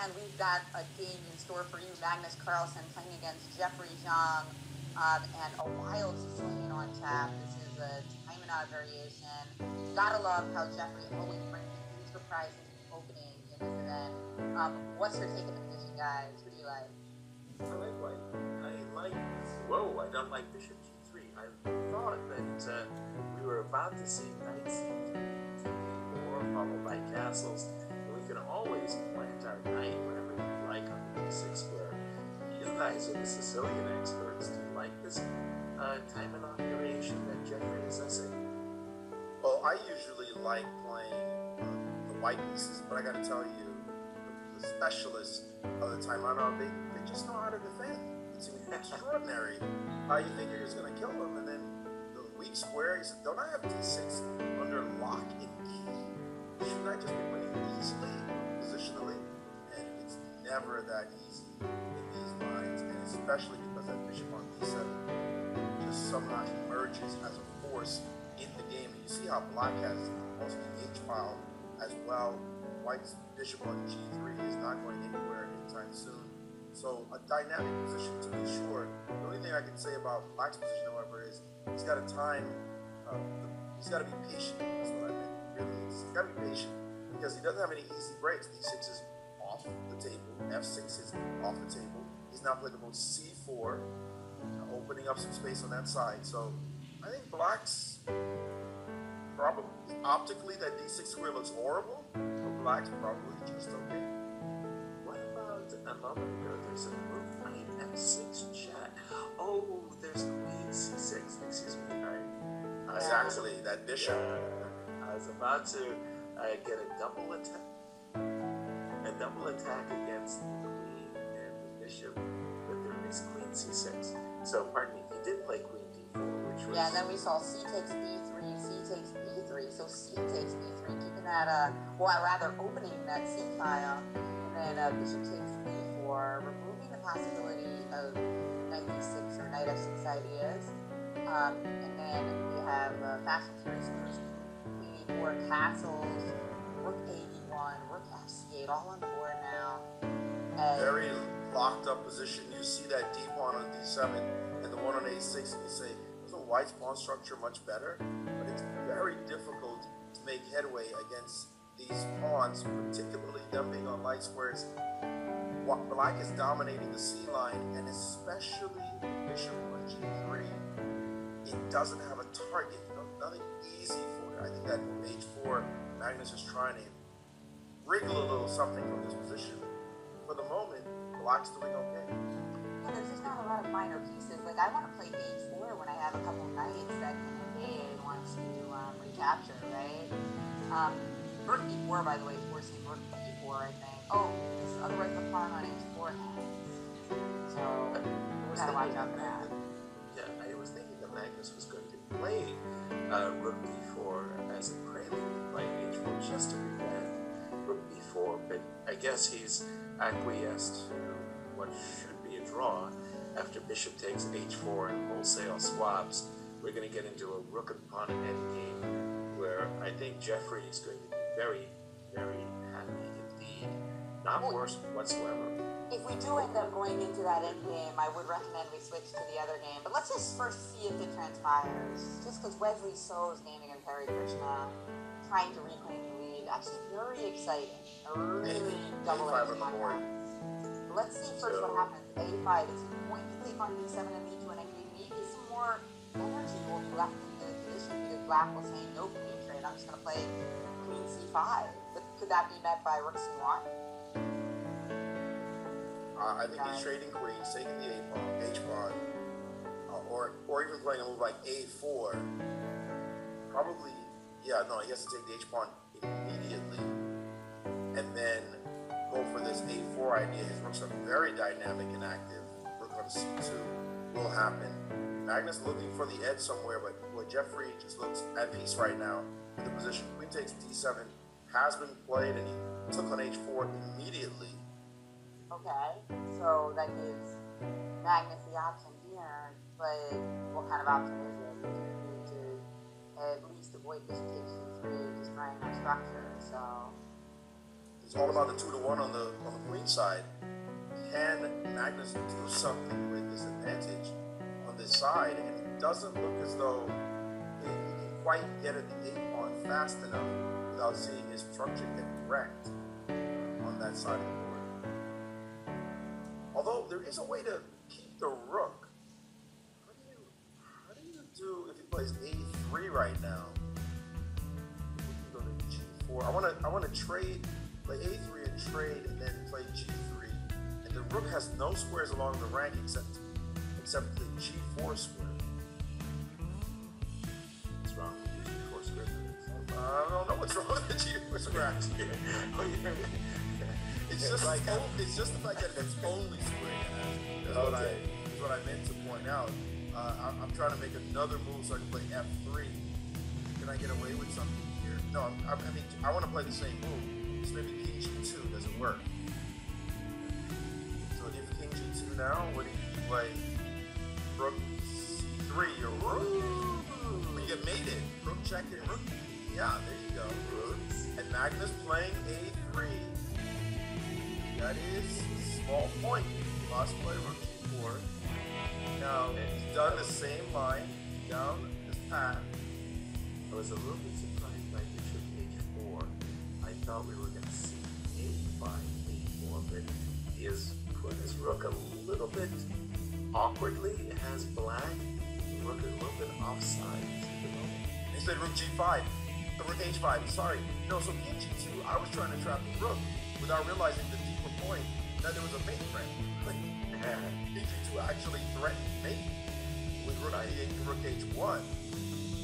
and we've got a game in store for you. Magnus Carlsen playing against Jeffery Xiong, and a wild Sevian on tap. This is a time and out variation. Gotta love how Jeffery always brings new surprises opening in this event. What's your take on the position, guys? Who do you like? I like white. Whoa, I don't like bishop g3. I thought that we were about to see knight c3, or followed by castles. We can always plant our knight whenever we like on the d6 square. You guys are the Sicilian experts. Do you like this time inauguration that Jeffery is essaying? Well, I usually like playing the white pieces, but I got to tell you, the specialists of the time out, they just know how to defend. It's extraordinary how you think you're just going to kill them, and then the weak square, he said, don't I have d6 under lock in E? Shouldn't I just be winning easily, positionally? And it's never that easy in these lines, and especially because that bishop on d7 just somehow emerges as a force in the game. And you see how black has almost the H file as well. White's bishop on g3 is not going anywhere anytime soon. So a dynamic position to be sure. The only thing I can say about black's position, however, is he's got to time, he's got to be patient. That's what I meant. Really, he's got to be patient because he doesn't have any easy breaks. d6 is off the table. f6 is off the table. He's now playing the move c4, opening up some space on that side. So I think black's probably, optically, that d6 square looks horrible, but black's probably just okay. What about a moment ago? There's a move knight f6 chat. Oh, there's queen c6. Excuse me. Exactly, that bishop. I was about to get a double attack. A double attack against the queen and the bishop, but there is queen c6. So, pardon me, he did play queen d4, which was... Yeah, and then we saw c takes b3, c takes b3, so c takes b3, keeping that, well, rather opening that c file, and then bishop takes b4, removing the possibility of knight d6 or knight f6 ideas, and then we have fast and furious moves, queen e4, castles, rook a1, rook f8, all on the board now. And very locked up position. You see that d pawn on d7 and the one on a6, and you say, isn't white's pawn structure much better? But it's very difficult to make headway against these pawns, particularly them being on light squares. Black is dominating the c line, and especially the bishop on g3. It doesn't have a target, nothing easy for it. I think that move h4, Magnus is trying to wriggle a little something from this position. For the moment, black's doing okay. Yeah, there's just not a lot of minor pieces. Like, I want to play h4 when I have a couple knights that can invade and want to recapture, right? Rook e4, by the way, forcing rook e4, I think. Oh, otherwise the pawn on h4 hangs. So, we gotta watch out for that. Yeah, I was thinking that Magnus was going to play rook d4 as a prelude, like h4, just to prevent rook b4, but I guess he's acquiesced to what should be a draw after bishop takes h4 and wholesale swaps. We're going to get into a rook and pawn endgame where I think Jeffery is going to be very, very happy indeed. Not worse whatsoever. If we do end up going into that endgame, I would recommend we switch to the other game. But let's just first see if it transpires. Just because Wesley So is gaming against Hare Krishna, trying to reclaim the lead. Actually, very exciting. A really double-edged contest. Let's see first what happens. A5 is going to take on d7 and b2, and I think maybe some more energy will be left in the position because black will say no queen trade. I'm just going to play queen c5. But could that be met by rook c1? I think he's trading queens, taking the H pawn, or even playing a move like A4. Probably, yeah, no, he has to take the H pawn immediately, and then go for this A4 idea. His rooks are very dynamic and active. Rook on C2 will happen. Magnus looking for the edge somewhere, but Jeffery just looks at peace right now. The position queen takes D7 has been played, and he took on H4 immediately. Okay, so that gives Magnus the option here, but what kind of option is it? We do need to at least avoid bishop takes g3, destroying our structure, so... it's all about the 2-1 on the queen side. Can Magnus do something with this advantage on this side? And it doesn't look as though he can quite get at the 8-pawn fast enough without seeing his structure get wrecked on that side of the board. Although there is a way to keep the rook. How do you do if he plays a3 right now? We can go to g4. I want to trade, play a3 and trade, and then play g3. And the rook has no squares along the rank except the g4 square. What's wrong with the g4 square? I don't know what's wrong with the g4 square. It's just like it's just the fact that it's only square. That's what I meant to point out. I'm trying to make another move so I can play f3. Can I get away with something here? No, I mean I want to play the same move. So maybe king g2 doesn't work. So if king g2 now, what do you play? Rook c3. You're rook. You get mated. Rook check and rook. Yeah, there you go. Rooks. And Magnus playing a3. That is a small point. He lost play rook g4. Now he's done the same line down this path. I was a little bit surprised by bishop h4. I thought we were going to see a5, a4, but he has put his rook a little bit awkwardly. It has black. The rook is a little bit offside. He said rook g5. Rook h5. Sorry. No, so king g2. I was trying to trap the rook without realizing the deeper point that there was a mate threat. King g2 actually threatened mate with rook d8 and rook h1.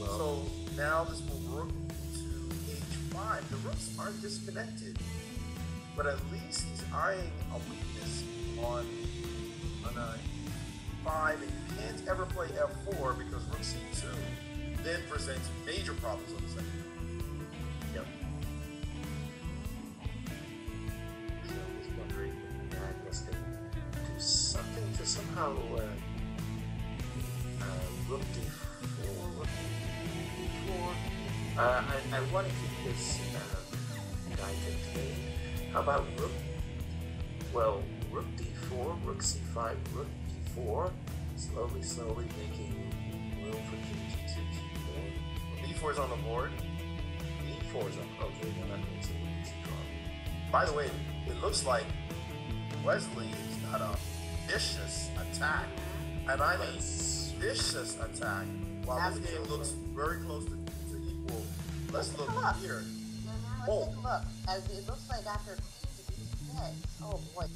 Well, so now this move rook to h5. The rooks aren't disconnected, but at least he's eyeing a weakness on a 5, and you can't ever play f4 because rook c2 then presents major problems on the second. Yep. So I was wondering if Magnus could do something to somehow rook d4, rook d4. I want to keep this guy contained. How about rook? Well, rook d4, rook c5, rook d4. Slowly making room for king g2, g4. b4 is on the board. e4 is on. Okay, well that means it's a draw. By the way, it looks like Wesley has got a vicious attack, and I mean vicious attack. While this game looks very close to equal, let's look here. Let's take a look. As it looks like after Queen defeats Blitz. Oh boy.